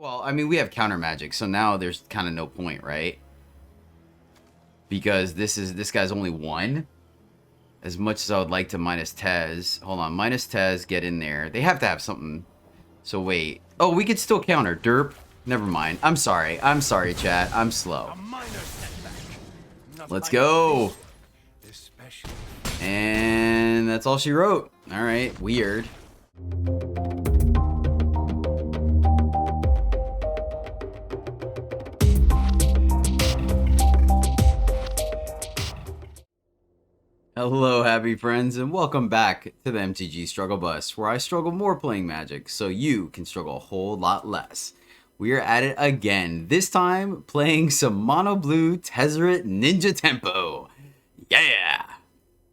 Well, I mean, we have counter magic, so now there's kind of no point, right? Because this guy's only one. As much as I would like to minus Tez. Hold on, minus Tez, get in there. They have to have something. So wait. Oh, we could still counter. Derp. Never mind. I'm sorry. I'm sorry, chat. I'm slow. Let's go. And that's all she wrote. All right, weird. Hello, happy friends, and welcome back to the MTG Struggle Bus, where I struggle more playing Magic, so you can struggle a whole lot less. We are at it again, this time playing some Mono Blue Tezzeret Ninja Tempo. Yeah!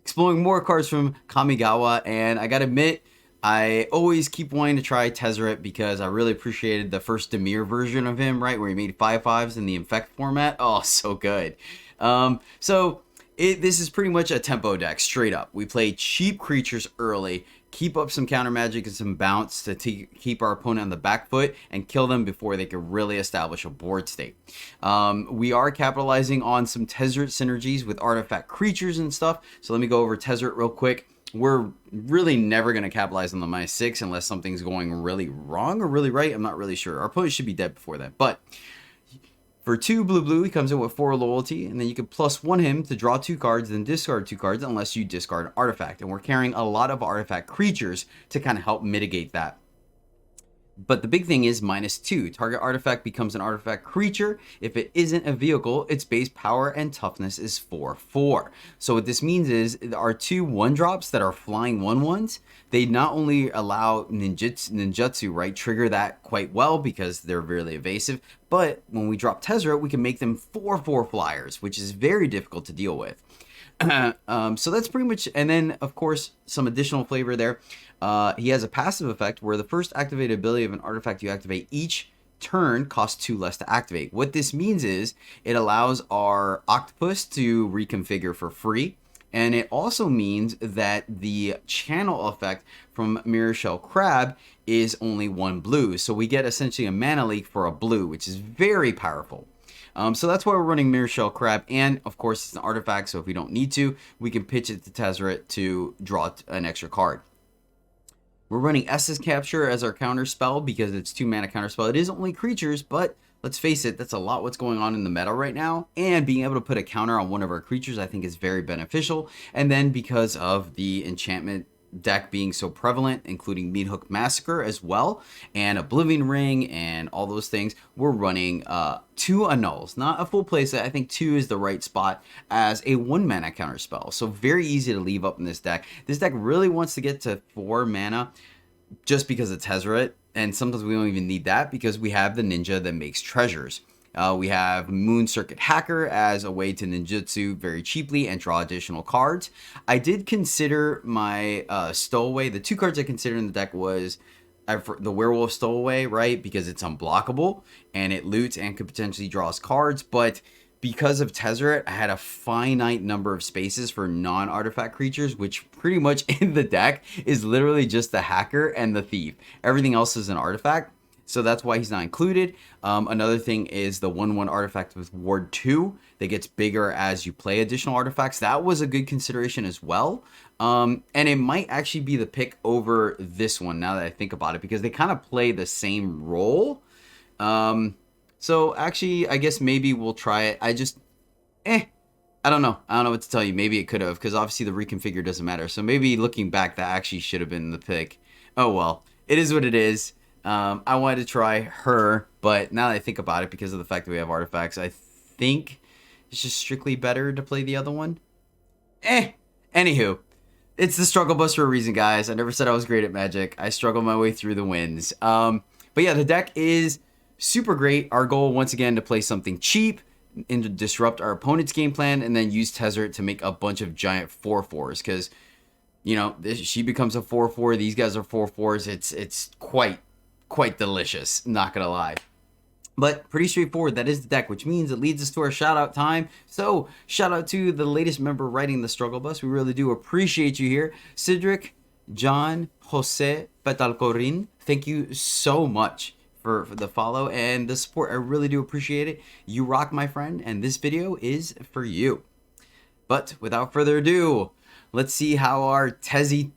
Exploring more cards from Kamigawa, and I gotta admit, I always keep wanting to try Tezzeret because I really appreciated the first Demir version of him, right, where he made 5/5s in the Infect format. Oh, so good. This is pretty much a tempo deck, straight up. We play cheap creatures early, keep up some counter magic and some bounce to keep our opponent on the back foot, and kill them before they can really establish a board state. We are capitalizing on some Tezzeret synergies with artifact creatures and stuff, so let me go over Tezzeret real quick. We're really never going to capitalize on the -6 unless something's going really wrong or really right. I'm not really sure. Our opponent should be dead before that, but... For 2 blue, he comes in with 4 loyalty, and then you can +1 him to draw 2 cards, then discard 2 cards unless you discard an artifact. And we're carrying a lot of artifact creatures to kind of help mitigate that. But the big thing is -2. Target artifact becomes an artifact creature. If it isn't a vehicle, its base power and toughness is 4/4. So what this means is our 2 1-drops that are flying 1/1s, they not only allow ninjutsu, right, trigger that quite well because they're really evasive, but when we drop Tezzeret, we can make them 4/4 flyers, which is very difficult to deal with. So that's pretty much, and then of course some additional flavor there. He has a passive effect where the first activated ability of an artifact you activate each turn costs 2 less to activate. What this means is it allows our octopus to reconfigure for free, and it also means that the channel effect from Mirror Shell Crab is only 1 blue, so we get essentially a mana leak for a blue, which is very powerful. So that's why we're running Mirror Shell Crab, and of course it's an artifact, so if we don't need to, we can pitch it to Tezzeret to draw an extra card. We're running Essence Capture as our counter spell because it's 2 mana counter spell. It is only creatures, but let's face it, that's a lot what's going on in the meta right now, and being able to put a counter on one of our creatures I think is very beneficial. And then because of the enchantment deck being so prevalent, including Meathook Massacre as well, and Oblivion Ring and all those things, we're running 2 Annuls, not a full playset. I think 2 is the right spot as a 1 mana counter spell, so very easy to leave up in this deck. This deck really wants to get to 4 mana just because of Tezzeret, and sometimes we don't even need that because we have the ninja that makes treasures. We have Moon Circuit Hacker as a way to ninjutsu very cheaply and draw additional cards. I did consider my Stowaway. The 2 cards I considered in the deck was the Werewolf Stowaway, right? Because it's unblockable and it loots and could potentially draw us cards. But because of Tezzeret, I had a finite number of spaces for non-artifact creatures, which pretty much in the deck is literally just the Hacker and the Thief. Everything else is an artifact. So that's why he's not included. Another thing is the 1/1 artifact with Ward 2 that gets bigger as you play additional artifacts. That was a good consideration as well. And it might actually be the pick over this one now that I think about it, because they kind of play the same role. So actually, I guess maybe we'll try it. I don't know. I don't know what to tell you. Maybe it could have, because obviously the reconfigure doesn't matter. So maybe looking back, that actually should have been the pick. Oh well, it is what it is. I wanted to try her, but now that I think about it, because of the fact that we have artifacts, I think it's just strictly better to play the other one. Anywho, it's the struggle bus for a reason, guys. I never said I was great at Magic. I struggled my way through the wins. But yeah, the deck is super great. Our goal, once again, to play something cheap and to disrupt our opponent's game plan, and then use Tezzeret to make a bunch of giant 4/4s, because, you know, she becomes a 4/4. These guys are 4/4s. It's quite delicious, not gonna lie. But pretty straightforward. That is the deck, which means it leads us to our shout out time. So shout out to the latest member writing the struggle bus. We really do appreciate you here, Cedric John Jose Betalcorin. Thank you so much for the follow and the support. I really do appreciate it. You rock, my friend, and this video is for you. But without further ado, let's see how our Tezzeret,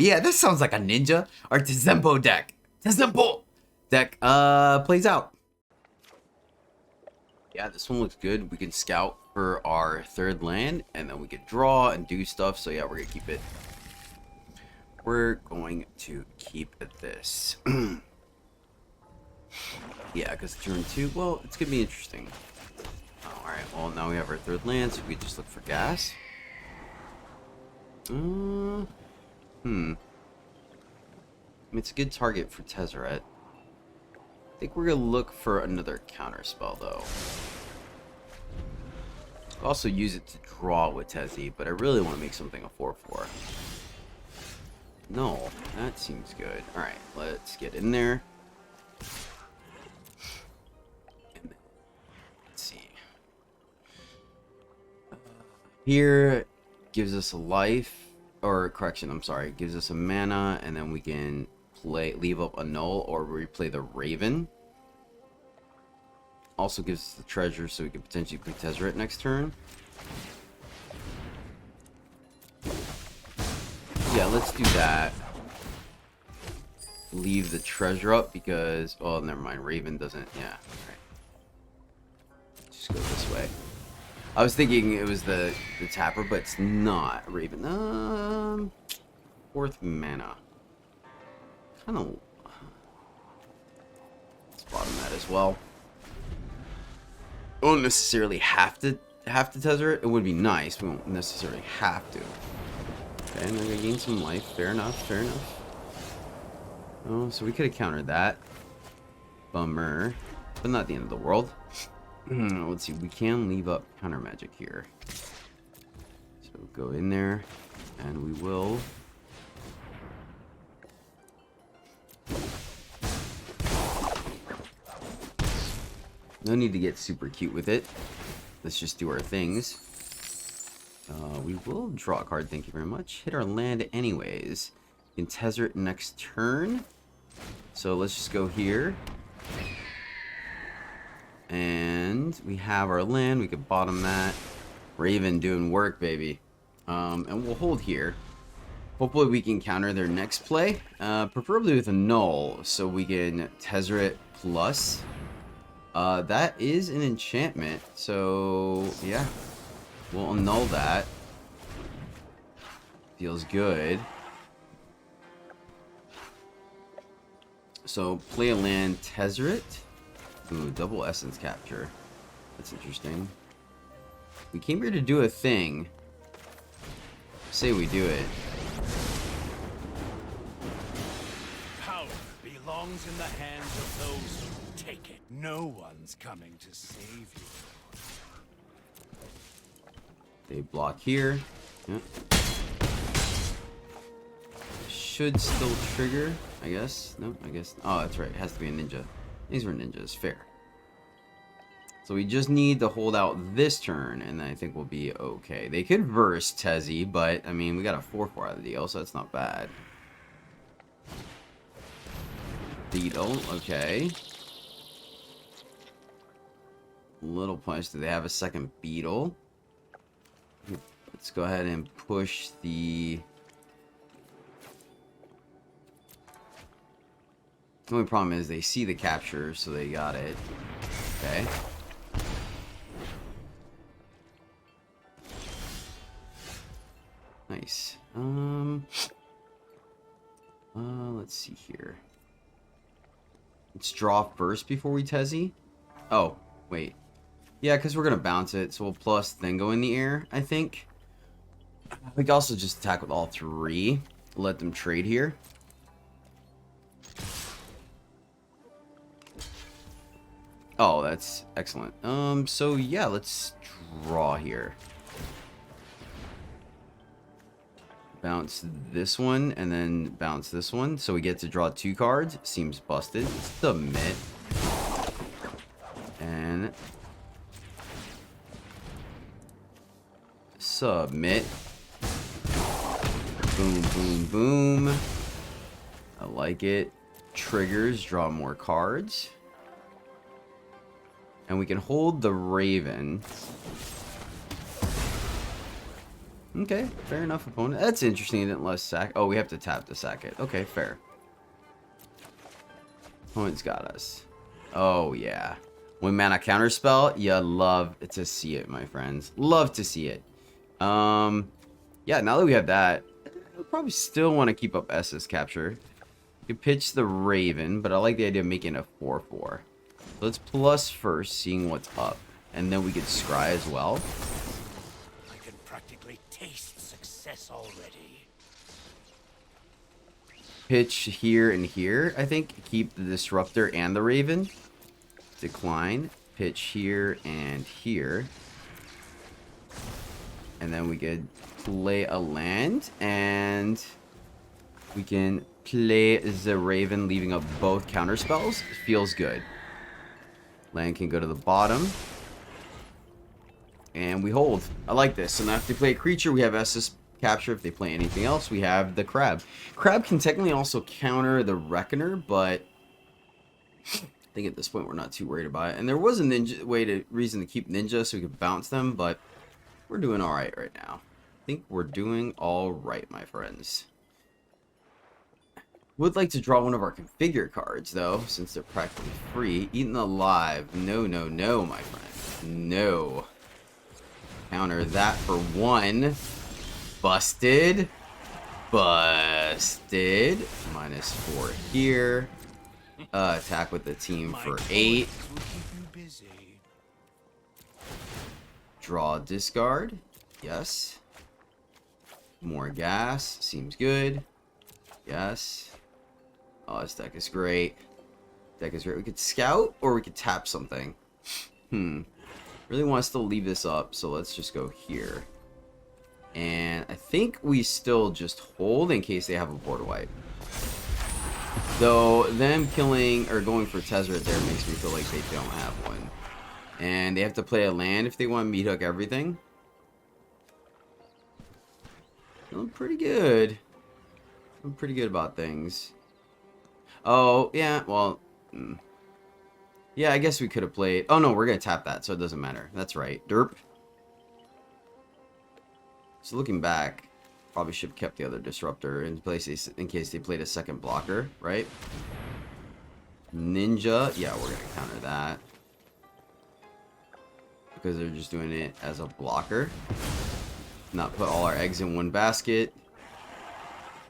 yeah, this sounds like a ninja. Our Tezzeret deck plays out. Yeah, this one looks good. We can scout for our third land, and then we can draw and do stuff. So yeah, we're gonna keep it. We're going to keep this. Yeah, because turn 2, well, it's gonna be interesting. Oh, alright, well, now we have our third land, so we can just look for gas. I mean, it's a good target for Tezzeret. I think we're gonna look for another counter spell, though. I'll also use it to draw with Tezzy, but I really want to make something a 4/4. No, that seems good. Alright, let's get in there. Let's see. Here gives us a life, or correction, I'm sorry, gives us a mana, and then we can leave up a null or replay the Raven. Also gives us the treasure, so we can potentially play Tezzeret next turn. Yeah, let's do that. Leave the treasure up because, oh, never mind. Raven doesn't. Yeah. All right. Just go this way. I was thinking it was the tapper, but it's not Raven. Fourth mana. Kind of. Let's bottom that as well. We won't necessarily have to Tezzeret. It would be nice. We won't necessarily have to. Okay, and then we gain some life. Fair enough. Fair enough. Oh, so we could have countered that. Bummer, but not the end of the world. Let's see. We can leave up counter magic here. So go in there, and we will. No need to get super cute with it. Let's just do our things. We will draw a card, thank you very much. Hit our land anyways. In Tezzeret next turn. So let's just go here. And we have our land. We could bottom that. Raven doing work, baby. And we'll hold here. Hopefully we can counter their next play. Preferably with a null. So we can Tezzeret plus. That is an enchantment, so yeah, we'll annul that. Feels good. So play a land, Tezzeret. Ooh, double essence capture. That's interesting. We came here to do a thing. Say we do it. Power belongs in the hands of those who take it. No one's coming to save you. They block here. Yep. Should still trigger, I guess. No, I guess. Oh, that's right. It has to be a ninja. These were ninjas. Fair. So we just need to hold out this turn, and I think we'll be okay. They could verse Tezzy, but, I mean, we got a 4/4 out of the deal, so that's not bad. Beetle, okay. Little punch. Do they have a second beetle? Let's go ahead and push the... The only problem is they see the capture, so they got it. Okay. Nice. Let's see here. Let's draw first before we Tezzy. Oh, wait. Yeah, because we're going to bounce it, so we'll plus, then go in the air, I think. We can also just attack with all three. Let them trade here. Oh, that's excellent. So yeah, let's draw here. Bounce this one, and then bounce this one. So we get to draw 2 cards. Seems busted. Submit. And... submit. Boom, boom, boom. I like it. Triggers, draw more cards. And we can hold the Raven. Okay, fair enough, opponent. That's interesting. It didn't let us sack. Oh, we have to tap to sack it. Okay, fair. Opponent's got us. Oh, yeah. 1 mana counterspell. You love to see it, my friends. Love to see it. Yeah, now that we have that, we'll probably still want to keep up SS capture. You could pitch the Raven, but I like the idea of making a 4/4. So let's plus first, seeing what's up. And then we could scry as well. I can practically taste success already. Pitch here and here, I think. Keep the Disruptor and the Raven. Decline. Pitch here and here. And then we could play a land. And we can play the Raven, leaving up both counterspells. Feels good. Land can go to the bottom. And we hold. I like this. So now if they play a creature, we have SS capture. If they play anything else, we have the Crab. Crab can technically also counter the Reckoner, but I think at this point we're not too worried about it. And there was a ninja reason to keep Ninja so we could bounce them, but we're doing alright right now. I think we're doing alright, my friends. Would like to draw one of our configure cards, though, since they're practically free. Eaten Alive. No, no, no, my friend. No. Counter that for 1. Busted. Busted. -4 here. Attack with the team for 8. Draw, discard. Yes. More gas. Seems good. Yes. Oh, this deck is great. Deck is great. We could scout or we could tap something. Really want to still leave this up, so let's just go here. And I think we still just hold in case they have a board wipe. Though them killing or going for Tezzeret there makes me feel like they don't have one. And they have to play a land if they want to meat hook everything. Feeling pretty good. I'm pretty good about things. Oh, yeah, well... Yeah, I guess we could have played... Oh, no, we're going to tap that, so it doesn't matter. That's right. Derp. So looking back, probably should have kept the other Disruptor in place in case they played a second blocker, right? Ninja. Yeah, we're going to counter that. Because they're just doing it as a blocker. Not put all our eggs in one basket.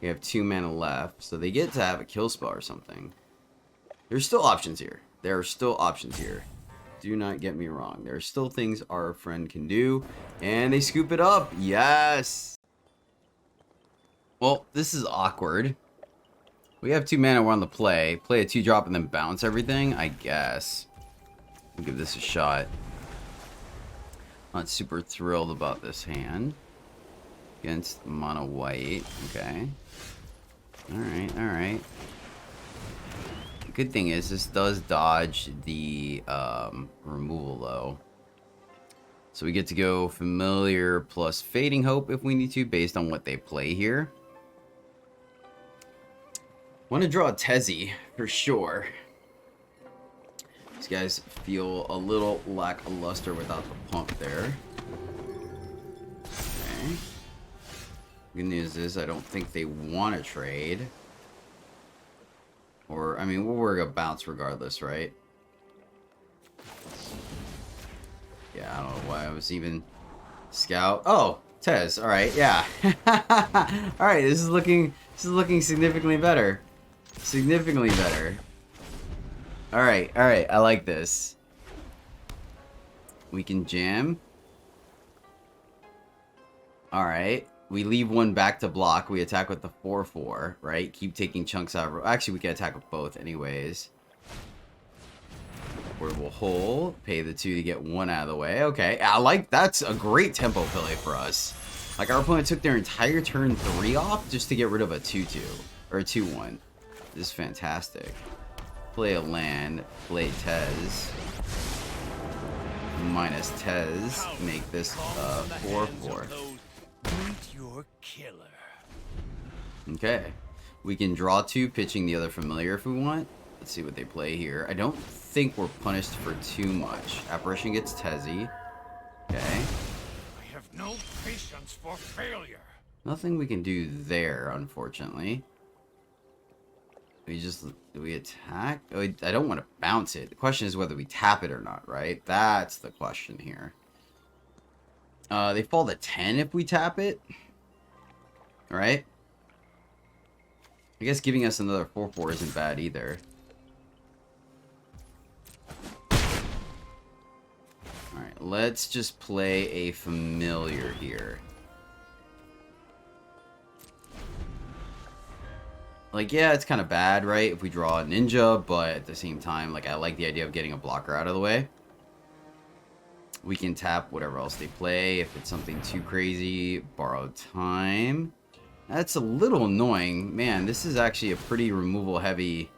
We have 2 mana left, so they get to have a kill spell or something. There's still options here. There are still options here. Do not get me wrong. There are still things our friend can do. And they scoop it up. Yes! Well, this is awkward. We have 2 mana, we're on the play. Play a 2-drop and then bounce everything, I guess. We'll give this a shot. Not super thrilled about this hand. Against mono white. Okay. Alright, alright. The good thing is this does dodge the removal though. So we get to go Familiar plus Fading Hope if we need to, based on what they play here. Want to draw a Tezzy for sure. These guys feel a little lackluster without the pump there. Okay. Good news is I don't think they want to trade. Or, I mean, we'll work a bounce regardless, right? Yeah, I don't know why I was even... Scout. Oh, Tez. All right, yeah. All right, this is looking significantly better. Significantly better. All right, I like this. We can jam. All right. We leave one back to block. We attack with the 4/4, right? Keep taking chunks out of... Actually, we can attack with both anyways. Or we'll hold. Pay the 2 to get 1 out of the way. Okay, I like... That's a great tempo play for us. Like, our opponent took their entire turn 3 off just to get rid of a 2/2. Or a 2/1. This is fantastic. Play a land. Play Tez. Minus Tez. Make this 4/4. Meet your killer. Okay. We can draw 2, pitching the other familiar if we want. Let's see what they play here. I don't think we're punished for too much. Apparition gets Tezzy. Okay. I have no patience for failure. Nothing we can do there, unfortunately. Do we attack? Oh, I don't want to bounce it. The question is whether we tap it or not, right? That's the question here. They fall to 10 if we tap it. Alright. I guess giving us another 4/4 isn't bad either. Alright, let's just play a familiar here. Like, yeah, it's kind of bad, right, if we draw a ninja, but at the same time, like, I like the idea of getting a blocker out of the way. We can tap whatever else they play. If it's something too crazy, borrow time. That's a little annoying. Man, this is actually a pretty removal heavy.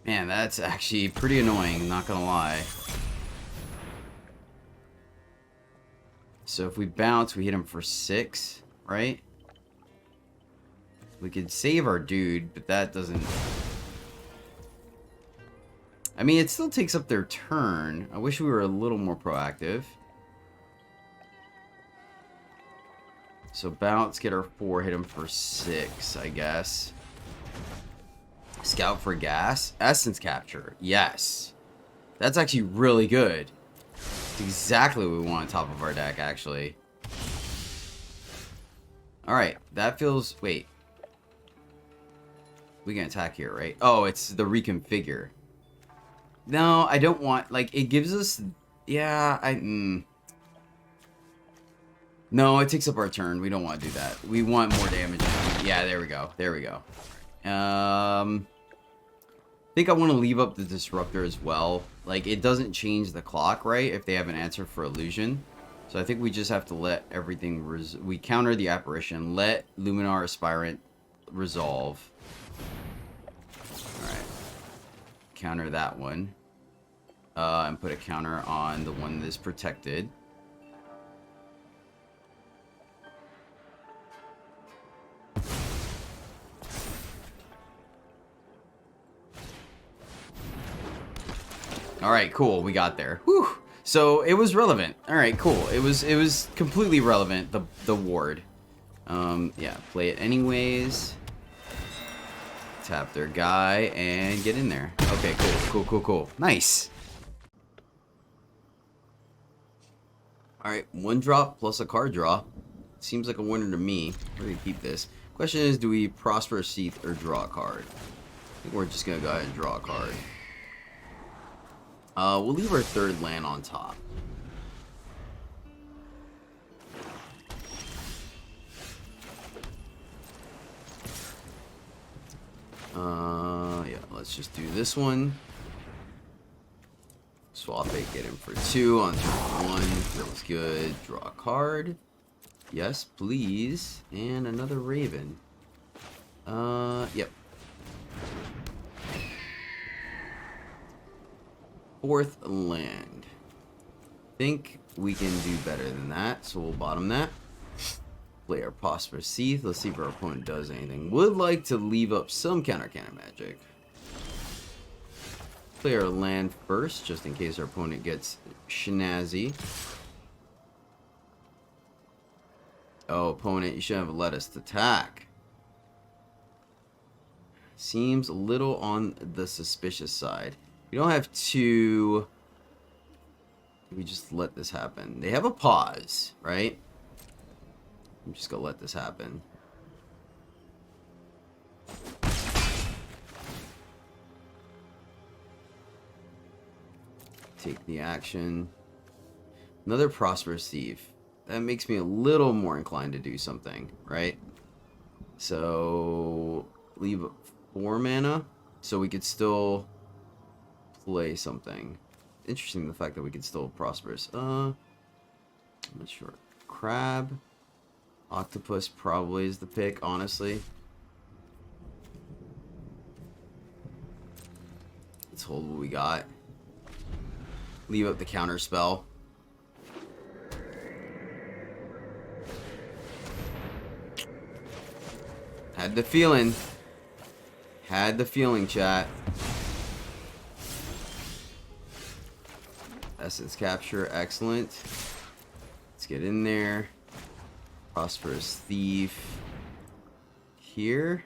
Man, that's actually pretty annoying, not gonna lie. So if we bounce, we hit him for 6, right? We could save our dude, but that doesn't... I mean, it still takes up their turn. I wish we were a little more proactive. So bounce, get our 4, hit him for 6, I guess. Scout for gas. Essence capture. Yes. That's actually really good. It's exactly what we want on top of our deck, actually. Alright, that feels... Wait. We can attack here, right? Oh, it's the reconfigure. No, I don't want... Like, it gives us... Yeah, No, it takes up our turn. We don't want to do that. We want more damage. Yeah, there we go. There we go. I think I want to leave up the Disruptor as well. Like, it doesn't change the clock, right? If they have an answer for Illusion. So I think we just have to let everything... We counter the Apparition. Let Luminar Aspirant resolve. Alright. Counter that one. And put a counter on the one that's protected. Alright, cool. We got there. Whew. So it was relevant. Alright, cool. It was completely relevant, the ward. Yeah, play it anyways. Tap their guy and get in there. Okay, cool. Nice. Alright, 1 drop plus a card draw. Seems like a winner to me. We're gonna keep this. Question is, do we Prosperous Seath or draw a card? I think we're just gonna go ahead and draw a card. We'll leave our 3rd land on top. Yeah, let's just do this one. Swap it, get him for 2 on turn 1. Feels good. Draw a card. Yes, please. And another Raven. Yep. 4th land. Think we can do better than that, so we'll bottom that. Play our Prosperous Seath. Let's see if our opponent does anything. Would like to leave up some counter magic. Play our land first, just in case our opponent gets schnazzy. Oh, opponent, you shouldn't have let us attack. Seems a little on the suspicious side. We don't have to... We just let this happen. They have a pause, right? I'm just gonna let this happen. Take the action. Another Prosperous Thief. That makes me a little more inclined to do something, right? So... Leave 4 mana. So we could still... play something. Interesting, the fact that we could still Prosperous. I'm not sure. Crab. Octopus probably is the pick, honestly. Let's hold what we got. Leave up the counter spell. Had the feeling. Had the feeling, chat. Essence capture, excellent. Let's get in there. Prosperous Thief. Here.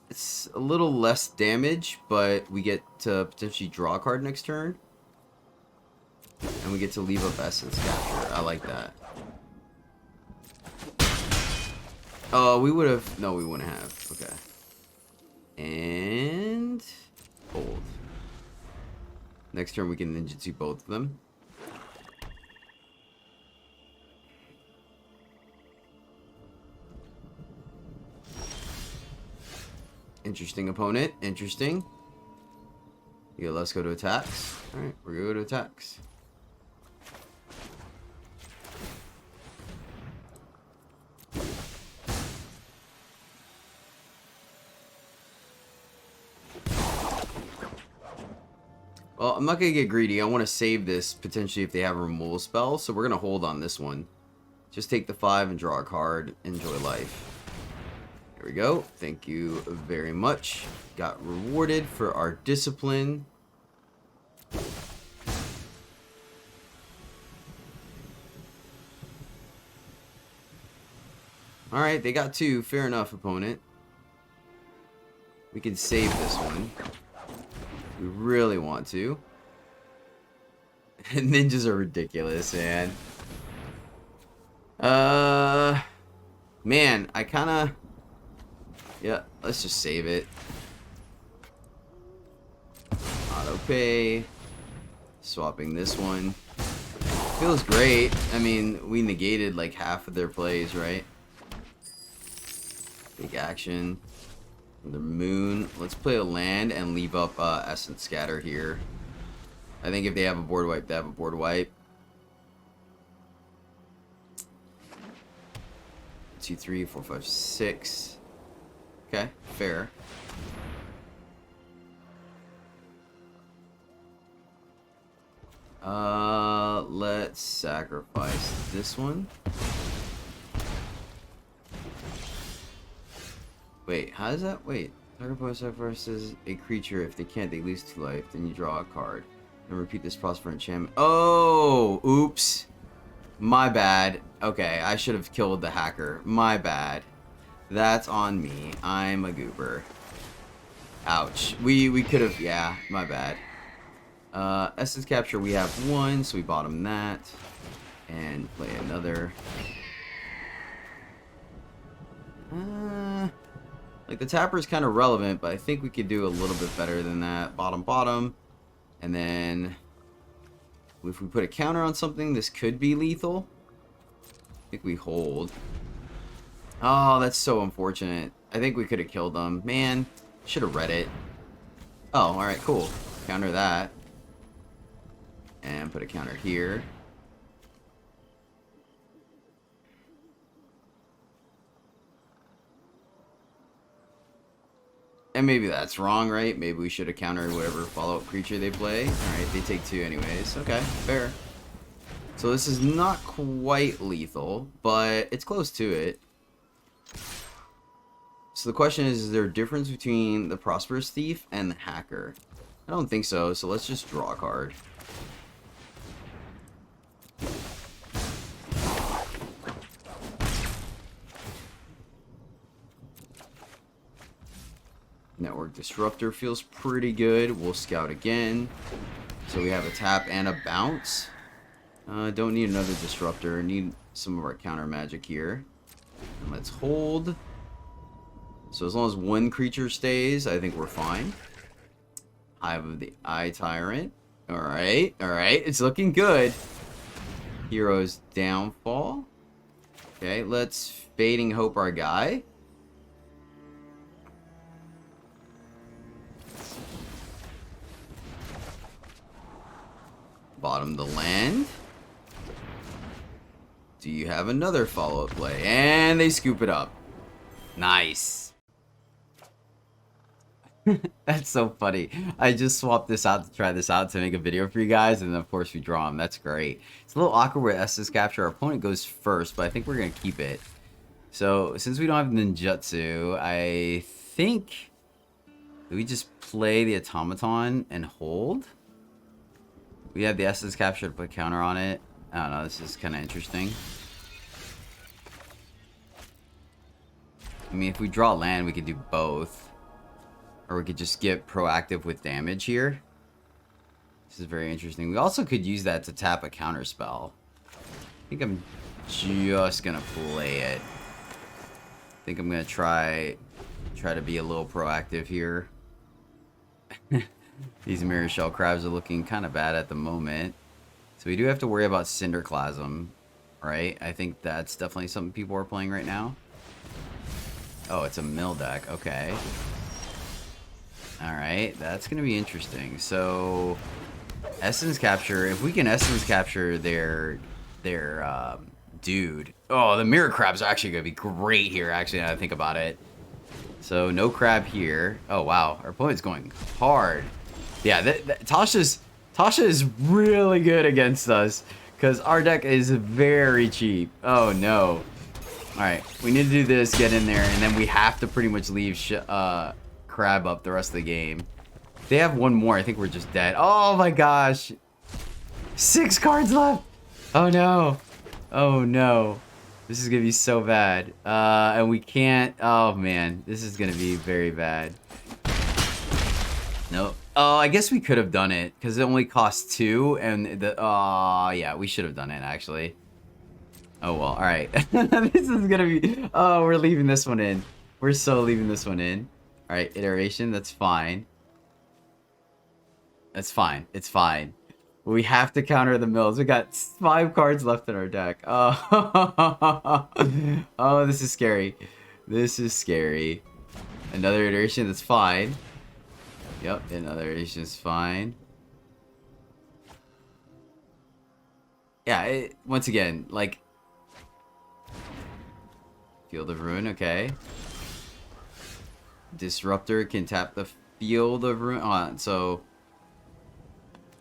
It's a little less damage, but we get to potentially draw a card next turn. And we get to leave up Essence capture. I like that. Oh, we would have... No, we wouldn't have. Okay. And... Hold. Next turn we can ninjutsu both of them. Interesting opponent. Interesting. Yeah, let's go to attacks. Alright, we're gonna go to attacks. Well, I'm not going to get greedy. I want to save this potentially if they have a removal spell. So we're going to hold on this one. Just take the 5 and draw a card. Enjoy life. Here we go. Thank you very much. Got rewarded for our discipline. Alright, they got 2. Fair enough, opponent. We can save this one. We really want to. Ninjas are ridiculous, man. Man, I kind of... Yeah, let's just save it. Auto pay. Swapping this one. Feels great. I mean, we negated like half of their plays, right? Big action. The moon. Let's play a land and leave up Essence Scatter here. I think if they have a board wipe, they have a board wipe. 2, 3, 4, 5, 6. Okay, fair. Let's sacrifice this one. Wait, how does that? Wait. Sacrifice versus a creature. If they can't, they lose 2 life. Then you draw a card. And repeat this prosper enchantment. Oh! Oops. My bad. Okay, I should have killed the hacker. My bad. That's on me. I'm a goober. Ouch. We could have... Yeah, my bad. Essence Capture, we have 1, so we bottom that. And play another. Like, the tapper is kind of relevant, but I think we could do a little bit better than that. Bottom. And then, if we put a counter on something, this could be lethal. I think we hold. Oh, that's so unfortunate. I think we could have killed them. Man, should have read it. Oh, alright, cool. Counter that. And put a counter here. And maybe that's wrong, right? Maybe we should have countered whatever follow-up creature they play. Alright, they take 2 anyways. Okay, fair. So this is not quite lethal, but it's close to it. So the question is there a difference between the Prosperous Thief and the Hacker? I don't think so, so let's just draw a card. Network Disruptor feels pretty good. We'll scout again. So we have a tap and a bounce. Don't need another Disruptor. Need some of our counter magic here. And let's hold. So as long as 1 creature stays, I think we're fine. Hive of the Eye Tyrant. Alright, it's looking good. Hero's Downfall. Okay, let's Fading Hope our guy. Bottom the land. Do you have another follow-up play? And they scoop it up. Nice. That's so funny. I just swapped this out to try this out to make a video for you guys, and then of course we draw them. That's great. It's a little awkward with Essence Capture. Our opponent goes first, but I think we're going to keep it. So since we don't have ninjutsu, I think we just play the automaton and hold. We have the essence capture to put counter on it. I don't know, this is kind of interesting. I mean, if we draw land, we could do both. Or we could just get proactive with damage here. This is very interesting. We also could use that to tap a counter spell. I think I'm just gonna play it. I think I'm gonna try to be a little proactive here. These mirror shell crabs are looking kind of bad at the moment. So we do have to worry about Cinderclasm, right? I think that's definitely something people are playing right now. Oh, it's a mill deck. Okay. Alright, that's going to be interesting. So, Essence Capture. If we can Essence Capture their dude. Oh, the mirror crabs are actually going to be great here, actually, now that I think about it. So, no crab here. Oh, wow. Our opponent's going hard. Yeah, Tasha is really good against us. Because our deck is very cheap. Oh, no. Alright, we need to do this, get in there, and then we have to pretty much leave crab up the rest of the game. If they have one more, I think we're just dead. Oh my gosh. 6 cards left. Oh no. Oh no. This is gonna be so bad. And we can't. Oh man, this is gonna be very bad. Nope. Oh, I guess we could have done it because it only costs 2, and the. Oh yeah, we should have done it actually. Oh well. All right. This is gonna be. Oh, we're leaving this one in. We're so leaving this one in. All right, iteration. That's fine. That's fine. It's fine. We have to counter the mills. We got 5 cards left in our deck. Oh, oh, this is scary. This is scary. Another iteration. That's fine. Yep, another iteration is fine. Yeah. Once again, like Field of Ruin. Okay. Disruptor can tap the Field of Ruin on. So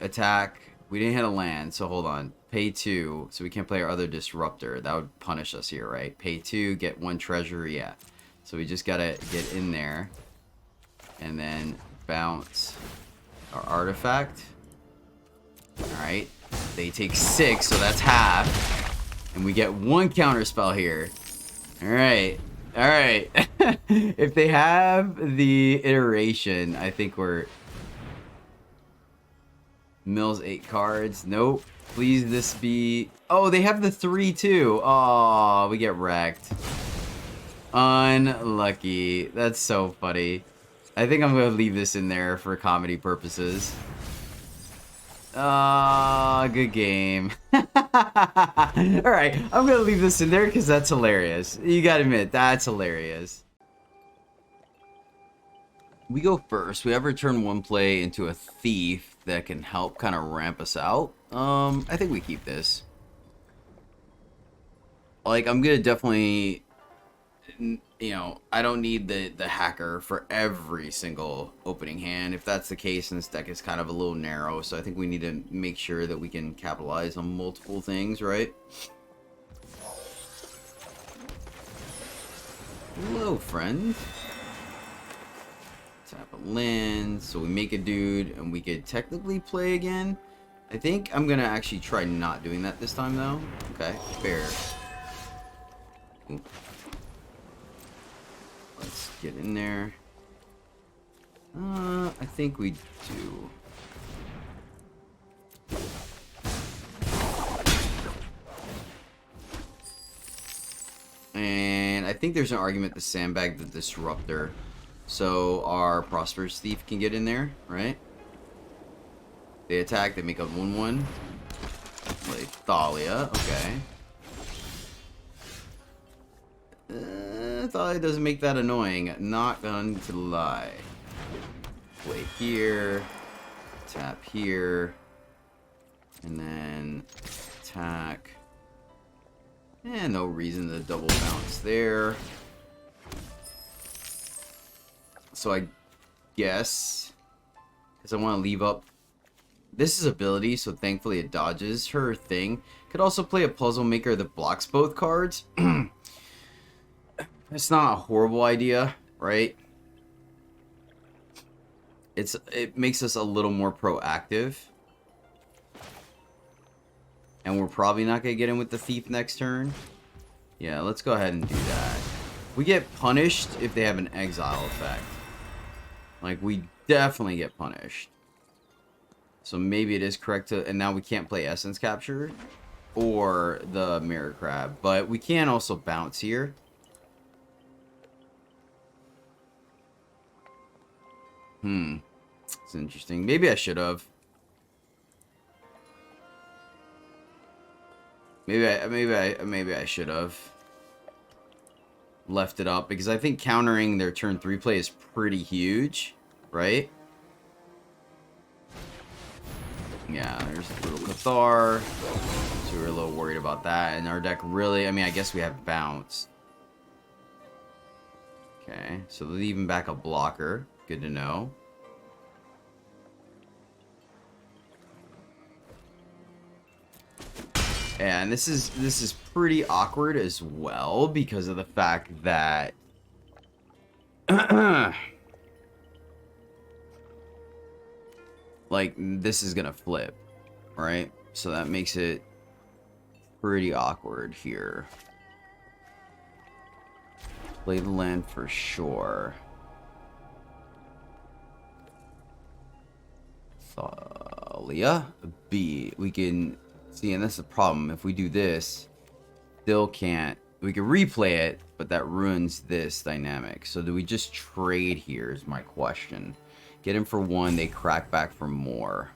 attack. We didn't hit a land, so hold on. Pay 2, so we can't play our other Disruptor. That would punish us here, right? Pay 2, get 1 treasure, yeah. So we just gotta get in there. And then bounce our artifact. Alright. They take 6, so that's half. And we get 1 counter spell here. Alright. Alright. If they have the iteration, I think we're... Mills 8 cards. Nope. Please this be... Oh, they have the 3 too. Oh, we get wrecked. Unlucky. That's so funny. I think I'm going to leave this in there for comedy purposes. Ah, good game. Alright, I'm going to leave this in there because that's hilarious. You got to admit, that's hilarious. We go first. We have return 1 play into a thief that can help kind of ramp us out. I think we keep this. Like, I'm gonna definitely, you know, I don't need the hacker for every single opening hand. If that's the case, then this deck is kind of a little narrow. So I think we need to make sure that we can capitalize on multiple things, right? Hello, friend. Tap a land, so we make a dude, and we could technically play again. I think I'm gonna actually try not doing that this time, though. Okay, fair. Ooh. Let's get in there. I think we do. And I think there's an argument to sandbag the Disruptor. So our Prosperous Thief can get in there, right? They attack, they make a 1/1. Like Thalia, okay. Thalia doesn't make that annoying, not going to lie. Play here, tap here, and then attack. And no reason to double bounce there. So I guess, because I want to leave up, this is ability, so thankfully it dodges her thing. Could also play a puzzle maker that blocks both cards. It's not a horrible idea, right? It makes us a little more proactive. And we're probably not going to get in with the thief next turn. Yeah, let's go ahead and do that. We get punished if they have an exile effect. Like, we definitely get punished. So maybe it is correct to... And now we can't play Essence Capture or the Mirror Crab. But we can also bounce here. It's interesting. Maybe I should have. Maybe I should have left it up, because I think countering their turn 3 play is pretty huge, right? Yeah, there's a little Cathar. So we're a little worried about that. And our deck really, I mean, I guess we have bounce. Okay, so leaving back a blocker. Good to know. And this is pretty awkward as well, because of the fact that like, this is gonna flip, right? So that makes it pretty awkward here. Play the land for sure. Thalia B. We can see, and that's the problem. If we do this, still can't. We can replay it, but that ruins this dynamic. So do we just trade here is my question. Get him for 1, they crack back for more.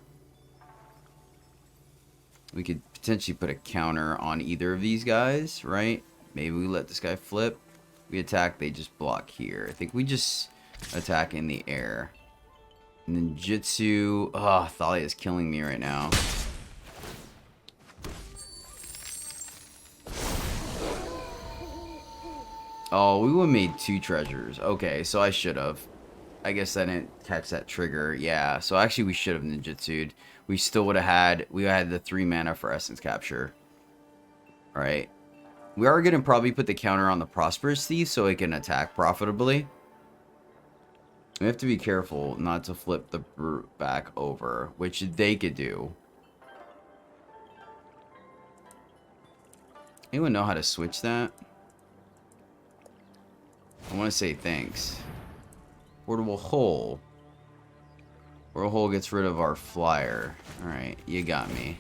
We could potentially put a counter on either of these guys, right? Maybe we let this guy flip. We attack, they just block here. I think we just attack in the air. Ninjutsu. Oh, Thalia is killing me right now. Oh, we would have made 2 treasures. Okay, so I should have. I guess I didn't catch that trigger. Yeah, so actually we should have ninjutsu'd. We still would have had... We had the 3 mana for Essence Capture. Alright. We are going to probably put the counter on the Prosperous Thief so it can attack profitably. We have to be careful not to flip the Brute back over, which they could do. Anyone know how to switch that? I want to say thanks. Portable Hole. Portable Hole gets rid of our flyer. Alright, you got me.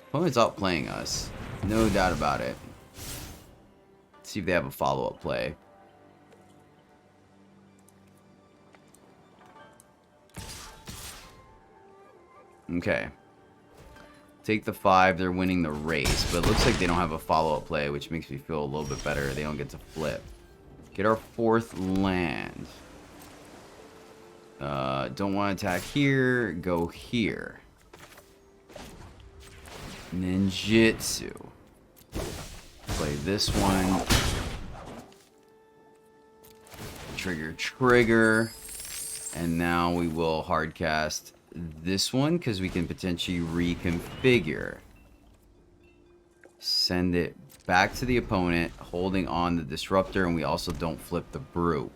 Opponent's outplaying us. No doubt about it. Let's see if they have a follow-up play. Okay. Take the 5. They're winning the race. But it looks like they don't have a follow-up play, which makes me feel a little bit better. They don't get to flip. Get our 4th land. Don't want to attack here. Go here. Ninjutsu. Play this one. Trigger. And now we will hardcast this one, because we can potentially reconfigure. Send it back to the opponent, holding on the Disruptor, and we also don't flip the Brute.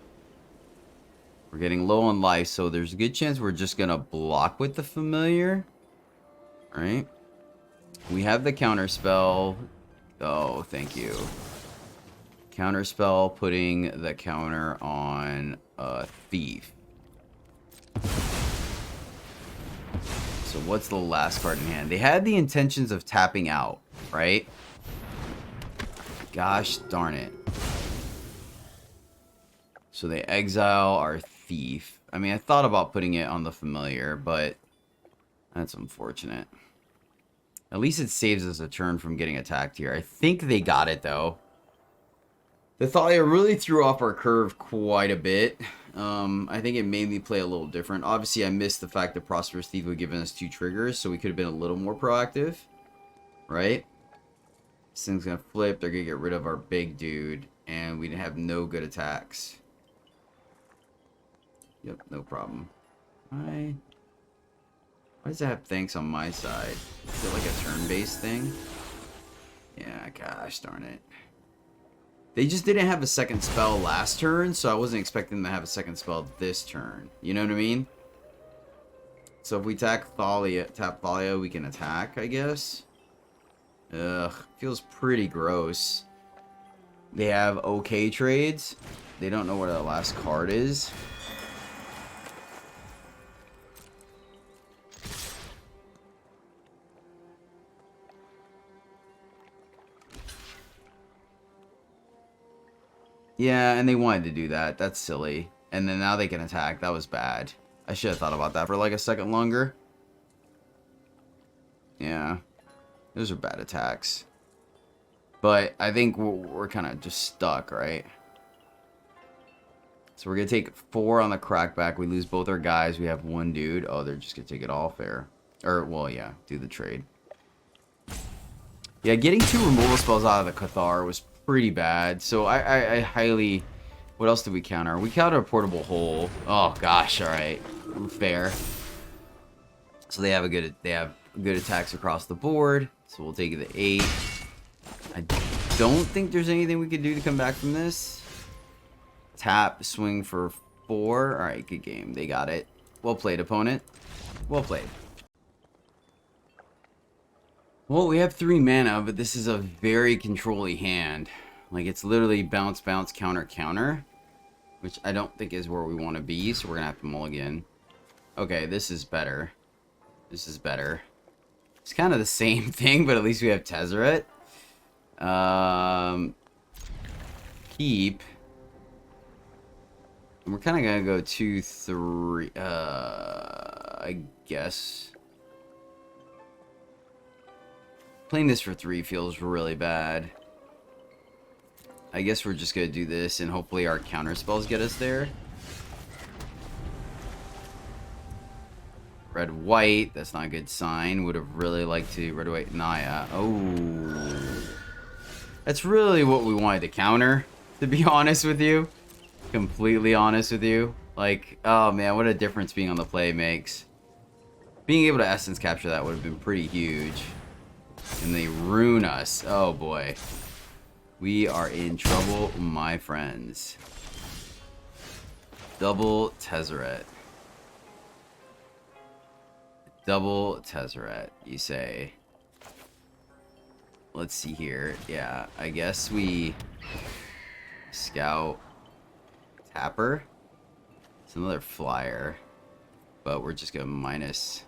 We're getting low on life, so there's a good chance we're just going to block with the Familiar. Alright. We have the Counterspell. Oh, thank you. Counterspell, putting the counter on Thief. So what's the last card in hand? They had the intentions of tapping out, right? Gosh darn it. So they exile our Thief. I mean, I thought about putting it on the Familiar, but that's unfortunate. At least it saves us a turn from getting attacked here. I think they got it, though. The Thalia really threw off our curve quite a bit. I think it made me play a little different. Obviously, I missed the fact that Prosperous Thief would give us 2 triggers, so we could have been a little more proactive. Right? This thing's going to flip. They're going to get rid of our big dude, and we have no good attacks. Yep, no problem. Why does it have thanks on my side? Is it like a turn-based thing? Yeah, gosh darn it. They just didn't have a second spell last turn, so I wasn't expecting them to have a second spell this turn. You know what I mean? So if we tap Thalia, we can attack, I guess. Ugh, feels pretty gross. They have okay trades. They don't know what the last card is. Yeah, and they wanted to do that. That's silly. And then now they can attack. That was bad. I should have thought about that for like a second longer. Yeah. Those are bad attacks. But I think we're kind of just stuck, right? So we're going to take 4 on the crackback. We lose both our guys. We have 1 dude. Oh, they're just going to take it all fair. Or, well, yeah, do the trade. Yeah, getting 2 removal spells out of the Cathar was pretty bad. So I highly... What else did we counter? We countered a portable hole. Oh, gosh, all right. Fair. So they have good attacks across the board. So we'll take the 8. I don't think there's anything we could do to come back from this. Tap, swing for 4. All right, good game. They got it. Well played, opponent. Well played. Well, we have 3 mana, but this is a very control-y hand. Like, it's literally bounce, bounce, counter, counter. Which I don't think is where we want to be, so we're going to have to mulligan. Okay, this is better. This is better. It's kind of the same thing, but at least we have Tezzeret. Keep. And we're kind of going to go 2, 3. I guess. Playing this for 3 feels really bad. I guess we're just going to do this, and hopefully our counter spells get us there. Red, white. That's not a good sign. Would have really liked to red, white, Naya. Oh. That's really what we wanted to counter, to be honest with you. Completely honest with you. Like, oh man, what a difference being on the play makes. Being able to essence capture that would have been pretty huge. And they ruin us. Oh boy. We are in trouble, my friends. Double Tezzeret. Double Tezzeret, you say. Let's see here. Yeah, I guess we scout Tapper. It's another flyer. But we're just gonna minus.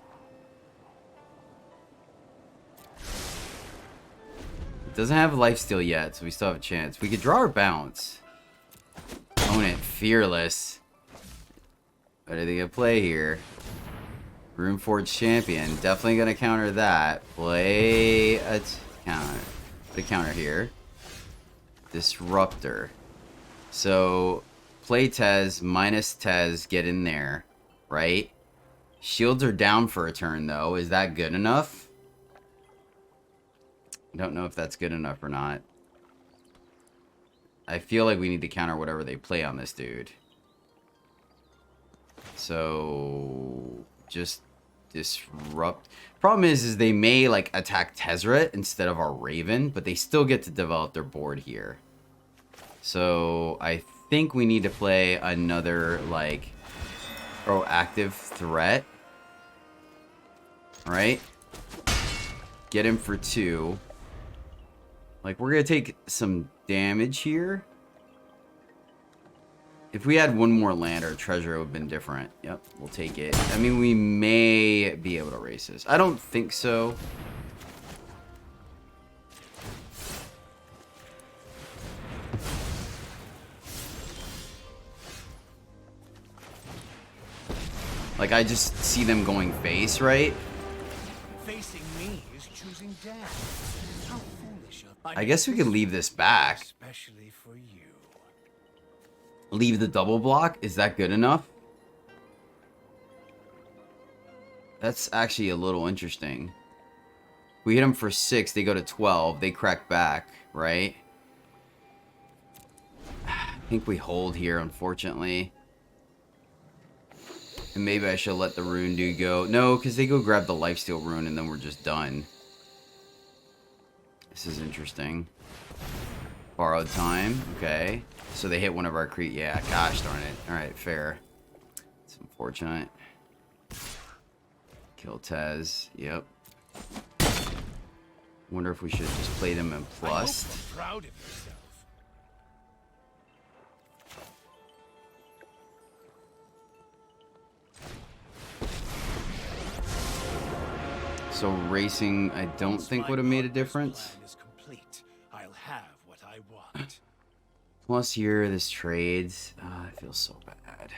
It doesn't have lifesteal yet, so we still have a chance. We could draw our bounce. Opponent fearless. What are they gonna play here? Runeforge champion. Definitely gonna counter that. Play a counter. Put a counter here. Disruptor. So play Tez, minus Tez, get in there. Right? Shields are down for a turn though. Is that good enough? I don't know if that's good enough or not. I feel like we need to counter whatever they play on this dude. So just disrupt. Problem is they may like attack Tezzeret instead of our Raven, but they still get to develop their board here. So I think we need to play another like proactive threat. All right? Get him for 2. Like, we're going to take some damage here. If we had 1 more land or treasure, it would have been different. Yep, we'll take it. I mean, we may be able to race this. I don't think so. Like, I just see them going face, right? Facing me is choosing death. How foolish of I guess we could leave this back. Especially for you. Leave the double block? Is that good enough? That's actually a little interesting. We hit them for 6, they go to 12, they crack back, right? I think we hold here, unfortunately. And maybe I should let the rune dude go. No, because they go grab the lifesteal rune and then we're just done. This is interesting. Borrowed time. Okay. So they hit one of our yeah, gosh darn it. Alright, fair. It's unfortunate. Kill Tez. Yep. Wonder if we should just play them in plus. I hope you're proud of yourself. So racing, I don't think would have made a difference. Is complete. I'll have what I want. Plus here, this trades. I feel so bad.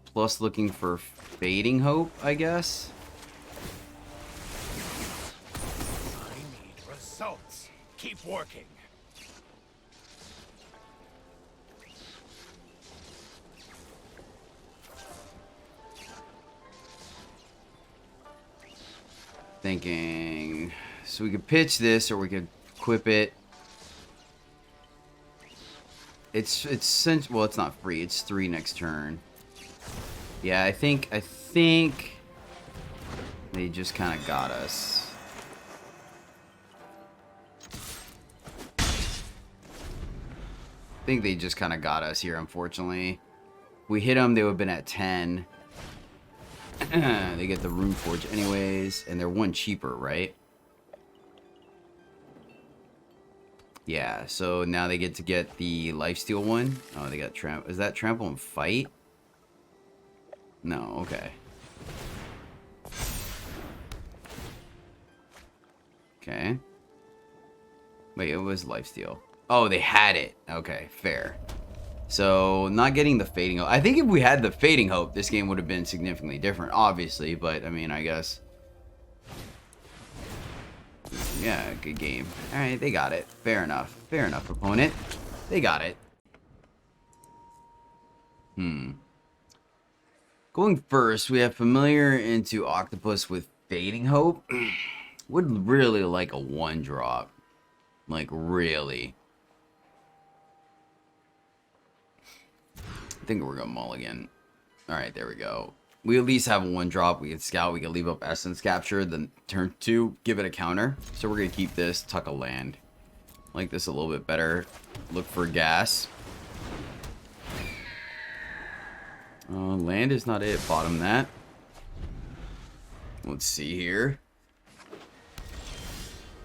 Plus looking for Fading Hope, I guess. I need results. Keep working. Thinking, so we could pitch this or we could equip it. It's well, it's not free. It's 3 next turn. Yeah, I think they just kind of got us. I think they just kind of got us here, unfortunately. If we hit them, they would have been at 10. They get the Rune Forge anyways, and they're 1 cheaper, right? Yeah, so now they get to get the Lifesteal one. Oh, they got is that Trample and Fight? No, okay. Okay. Wait, it was Lifesteal. Oh, they had it. Okay, fair. So, not getting the Fading Hope. I think if we had the Fading Hope, this game would have been significantly different, obviously. But, I mean, I guess... Yeah, good game. Alright, they got it. Fair enough. Fair enough, opponent. They got it. Going first, we have Familiar into Octopus with Fading Hope. Would really like a 1-drop. Like, really. I think we're gonna mulligan. Alright, there we go. We at least have a 1-drop. We can scout. We can leave up Essence Capture. Then turn 2, give it a counter. So we're gonna keep this. Tuck a land. Like this a little bit better. Look for gas. Land is not it. Bottom that. Let's see here.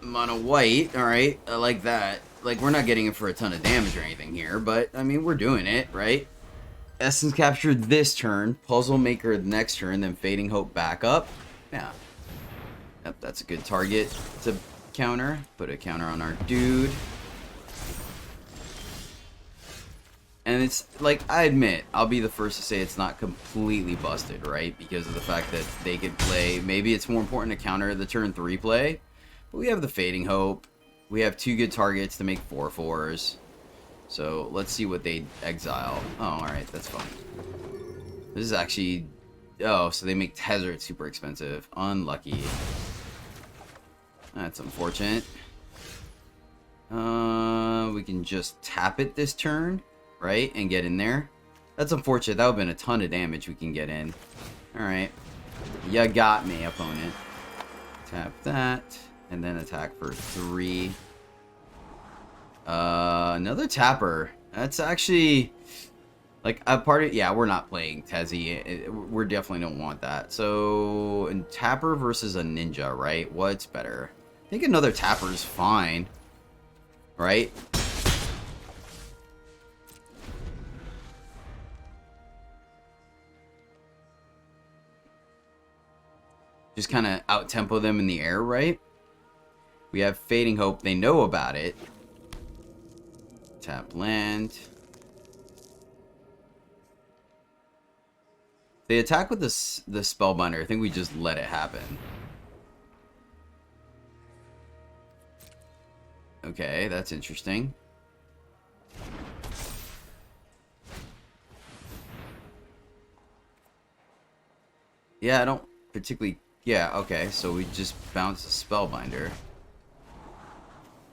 Mono white. Alright, I like that. Like, we're not getting it for a ton of damage or anything here. But, I mean, we're doing it, right? Essence Capture this turn, Puzzle Maker the next turn, then Fading Hope back up. Yeah. Yep, that's a good target to counter. Put a counter on our dude. And it's, like, I admit, I'll be the first to say it's not completely busted, right? Because of the fact that they could play, maybe it's more important to counter the turn 3 play. But we have the Fading Hope. We have 2 good targets to make 4/4s. So, let's see what they exile. Oh, alright, that's fine. This is actually... Oh, so they make Tezzeret super expensive. Unlucky. That's unfortunate. We can just tap it this turn, right? And get in there. That's unfortunate. That would have been a ton of damage we can get in. Alright. You got me, opponent. Tap that. And then attack for 3. Another tapper. That's actually like a part of, yeah, we're not playing Tezzy. We definitely don't want that. So, and tapper versus a ninja, right? What's better? I think another tapper is fine, right? Just kind of out-tempo them in the air, right? We have Fading Hope. They know about it. Tap land. They attack with the Spellbinder. I think we just let it happen. Okay, that's interesting. Yeah, I don't particularly... Yeah, okay, so we just bounce the Spellbinder.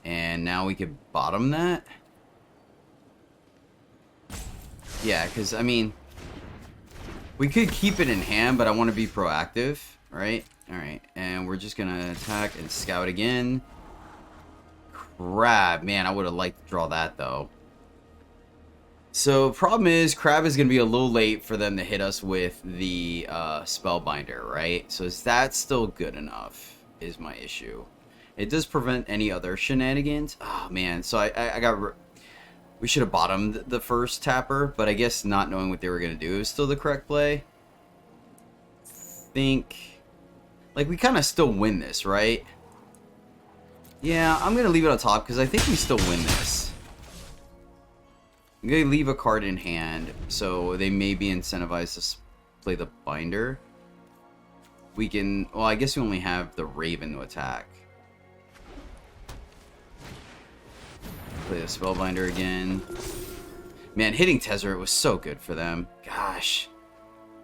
And now we could bottom that? Yeah, because, I mean, we could keep it in hand, but I want to be proactive, right? Alright, and we're just going to attack and scout again. Crab. Man, I would have liked to draw that, though. So, problem is, Crab is going to be a little late for them to hit us with the Spellbinder, right? So, is that still good enough, is my issue. It does prevent any other shenanigans. Oh, man. So, I got... We should have bottomed the first tapper, but I guess not knowing what they were going to do is still the correct play. Think... Like, we kind of still win this, right? Yeah, I'm going to leave it on top because I think we still win this. I'm going to leave a card in hand, so they may be incentivized to play the binder. We can... Well, I guess we only have the Raven to attack. Play the Spellbinder again. Man, hitting Tezzeret was so good for them. Gosh.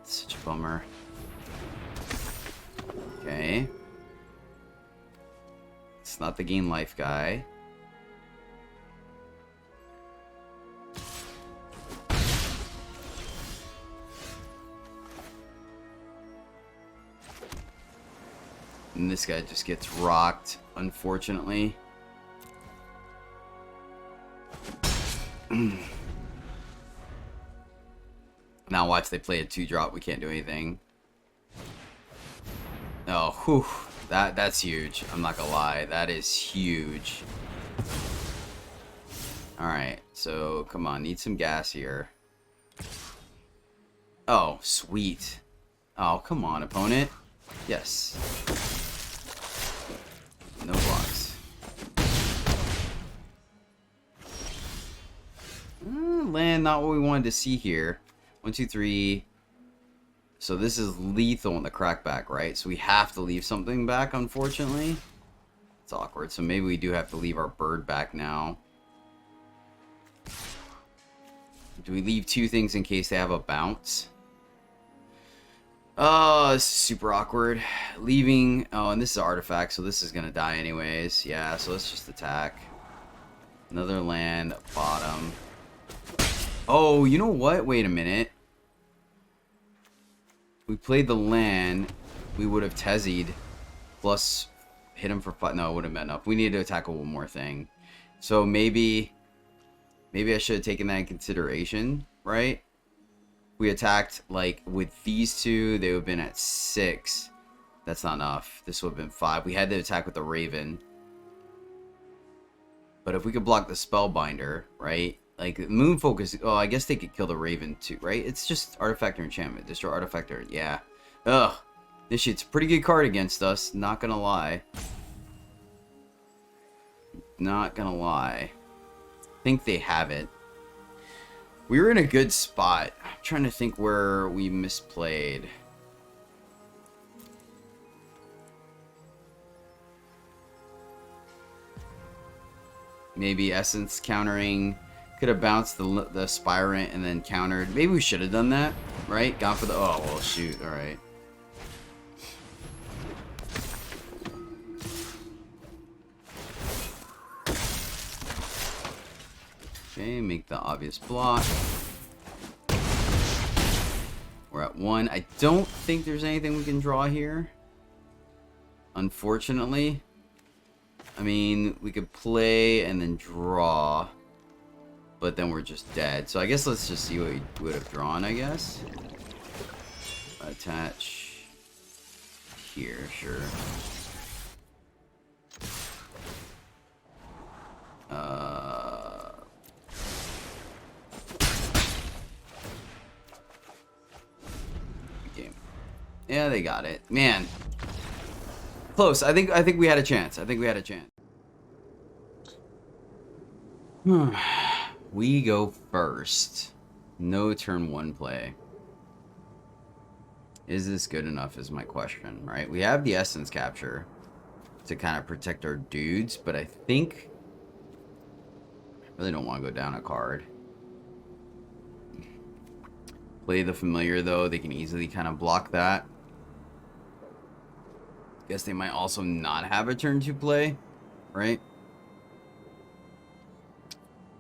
Such a bummer. Okay. It's not the gain life guy. And this guy just gets rocked, unfortunately. Now watch, they play a 2-drop. We can't do anything. Oh, whew. That's huge. I'm not gonna lie. That is huge. Alright, so come on. Need some gas here. Oh, sweet. Oh, come on, opponent. Yes. No blocks. Land, not what we wanted to see here. 1, 2, 3. So this is lethal in the crackback, right? So we have to leave something back, unfortunately. It's awkward. So maybe we do have to leave our bird back now. Do we leave 2 things in case they have a bounce? Oh, this is super awkward. Leaving... Oh, and this is an artifact, so this is going to die anyways. Yeah, so let's just attack. Another land, bottom. Oh, you know what? Wait a minute. We played the land, we would have Tezzied plus hit him for 5. No, it would have been enough. We need to tackle one more thing. So maybe I should have taken that in consideration, right? We attacked like with these 2, they would have been at 6. That's not enough. This would have been 5. We had to attack with the Raven. But if we could block the Spellbinder, right? Like, Moon Focus... Oh, I guess they could kill the Raven, too, right? It's just Artifact or Enchantment. Destroy Artifact or... Yeah. Ugh. This shit's a pretty good card against us. Not gonna lie. Not gonna lie. I think they have it. We were in a good spot. I'm trying to think where we misplayed. Maybe Essence countering... Could have bounced the Spirant and then countered. Maybe we should have done that, right? Gone for the... Oh, well, shoot. All right. Okay, make the obvious block. We're at 1. I don't think there's anything we can draw here. Unfortunately. I mean, we could play and then draw. But then we're just dead. So I guess let's just see what we would have drawn, I guess. Attach here, sure. Game. Yeah, they got it. Man. Close. I think we had a chance. I think we had a chance. We go first. No turn 1 play. Is this good enough is my question, right? We have the Essence Capture to kind of protect our dudes, but I think... I really don't want to go down a card. Play the Familiar, though. They can easily kind of block that. Guess they might also not have a turn 2 play, right?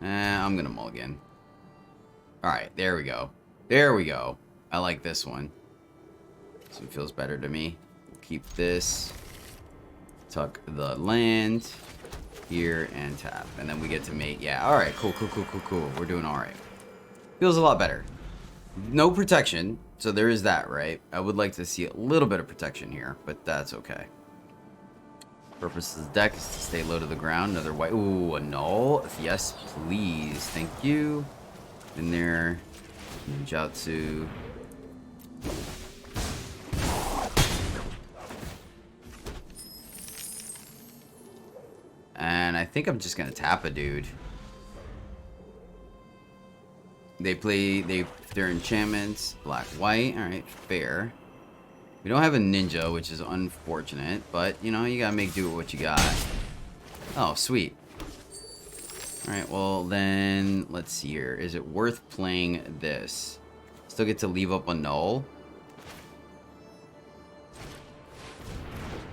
I'm gonna mulligan. Alright, there we go. There we go. I like this one. This one feels better to me. We'll keep this. Tuck the land. here and tap, and then we get to mate. Yeah, all right, cool. We're doing all right. Feels a lot better. No protection, so there is that, right? I would like to see a little bit of protection here, but that's okay. Purpose of the deck is to stay low to the ground. Another white. Ooh, a null. Yes, please. Thank you. In there. Ninjutsu. And I think I'm just gonna tap a dude. They play their enchantments, black, white. Alright, fair. We don't have a ninja, which is unfortunate, but you know, you gotta make do with what you got. Oh, sweet. Alright, well then let's see here. Is it worth playing this? Still get to leave up a null.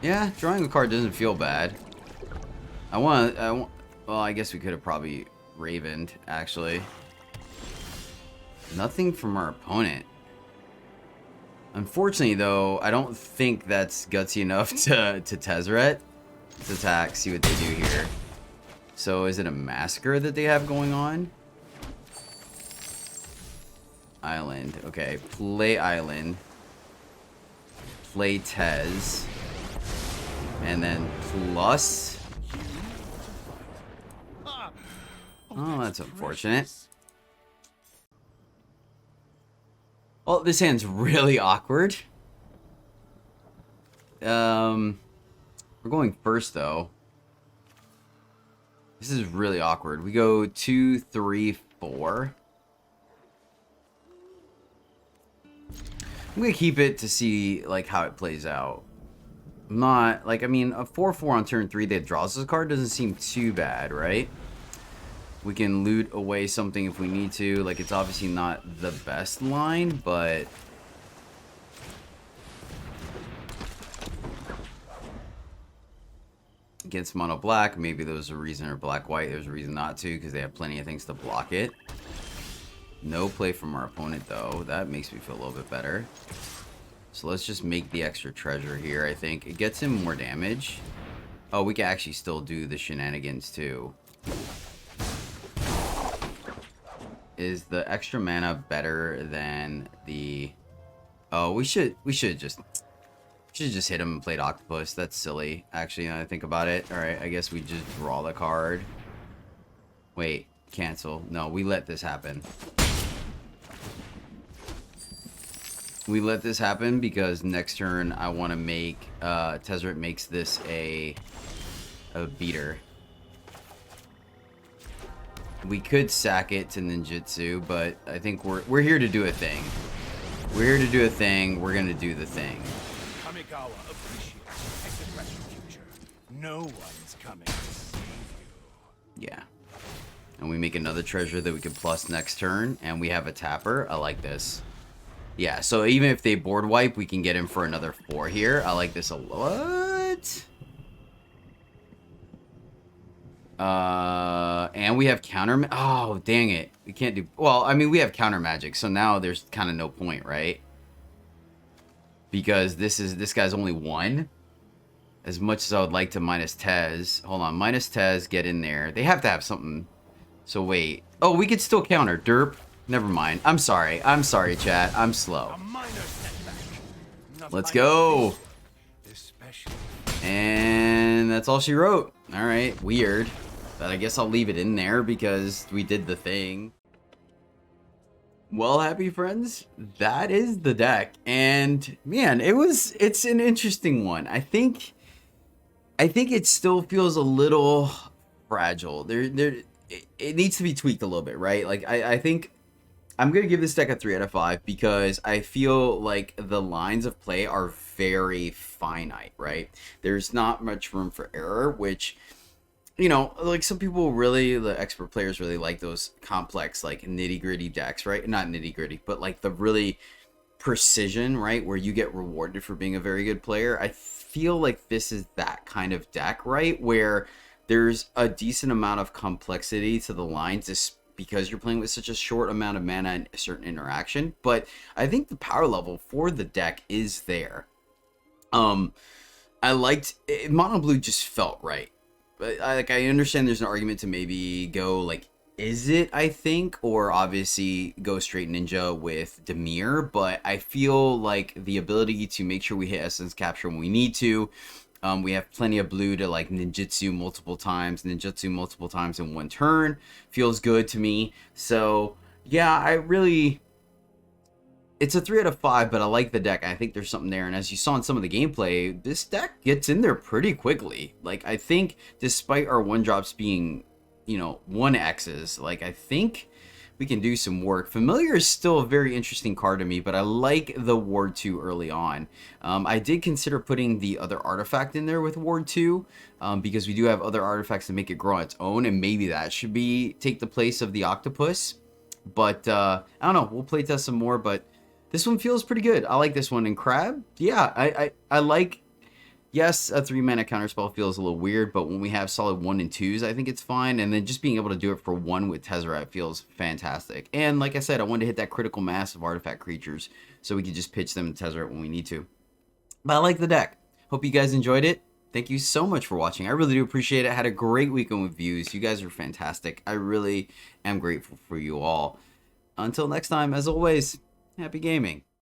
Yeah, drawing a card doesn't feel bad. Well, I guess we could have probably Ravened, actually. Nothing from our opponent. Unfortunately, though, I don't think that's gutsy enough to Tezzeret. Let's attack, see what they do here. So, is it a massacre that they have going on? Island. Okay, play Island. Play Tez. And then plus... Oh, that's unfortunate. Well, this hand's really awkward. We're going first, though. This is really awkward. We go 2, 3, 4. I'm gonna keep it to see, like, how it plays out. Not, like, I mean, a 4-4 on turn 3 that draws us a card doesn't seem too bad, right? We can loot away something if we need to. Like, it's obviously not the best line, but... Against mono black, maybe there was a reason, or black white, there's a reason not to, because they have plenty of things to block it. No play from our opponent, though. That makes me feel a little bit better. So let's just make the extra treasure here, I think. It gets him more damage. Oh, we can actually still do the shenanigans, too. Is the extra mana better than the... Oh, we should just hit him and played Octopus. That's silly, actually, now that I think about it. Alright, I guess we just draw the card. Wait, cancel. No, we let this happen. We let this happen because next turn I want to make... Tezzeret makes this a beater. We could sack it to ninjutsu, but I think we're here to do a thing. We're here to do a thing. We're gonna do the thing. Kamigawa appreciates extraterrestrial future. No one's coming to save you. Yeah. And we make another treasure that we can plus next turn, and we have a tapper. I like this. Yeah, so even if they board wipe, we can get him for another 4 here. I like this a lot. And we have counter... Oh, dang it. We can't do... Well, I mean, we have counter magic, so now there's kind of no point, right? Because this guy's only 1. As much as I would like to minus Tez. Hold on, minus Tez, get in there. They have to have something. So wait. Oh, we could still counter. Derp. Never mind. I'm sorry, chat. I'm slow. A minor setback. Let's go. And that's all she wrote. All right, weird. But I guess I'll leave it in there because we did the thing. Well, happy friends, that is the deck. And man, it's an interesting one. I think it still feels a little fragile. It needs to be tweaked a little bit, right? Like I think I'm going to give this deck a 3 out of 5 because I feel like the lines of play are very finite, right? There's not much room for error, which, you know, like some people really, the expert players really like those complex, like nitty gritty decks, right? Not nitty gritty, but like the really precision, right? Where you get rewarded for being a very good player. I feel like this is that kind of deck, right? Where there's a decent amount of complexity to the lines, because you're playing with such a short amount of mana and a certain interaction. But I think the power level for the deck is there. I liked mono blue, just felt right. But I understand there's an argument to maybe go like, is it, I think, or obviously go straight ninja with Demir, but I feel like the ability to make sure we hit essence capture when we need to. We have plenty of blue to like ninjutsu multiple times in one turn. Feels good to me. So yeah, it's a 3 out of 5, but I like the deck. I think there's something there. And as you saw in some of the gameplay, this deck gets in there pretty quickly. Like, I think despite our 1-drops being, 1Xs, like, I think we can do some work. Familiar is still a very interesting card to me, but I like the Ward 2 early on. I did consider putting the other artifact in there with Ward 2, because we do have other artifacts to make it grow on its own, and maybe that should take the place of the Octopus. But, I don't know. We'll playtest some more, but this one feels pretty good. I like this one. And Crab, yeah, I like, yes, a 3-mana counterspell feels a little weird, but when we have solid 1 and 2s, I think it's fine. And then just being able to do it for 1 with Tezzeret feels fantastic. And like I said, I wanted to hit that critical mass of artifact creatures so we could just pitch them to Tezzeret when we need to. But I like the deck. Hope you guys enjoyed it. Thank you so much for watching. I really do appreciate it. I had a great weekend with views. You guys are fantastic. I really am grateful for you all. Until next time, as always, happy gaming.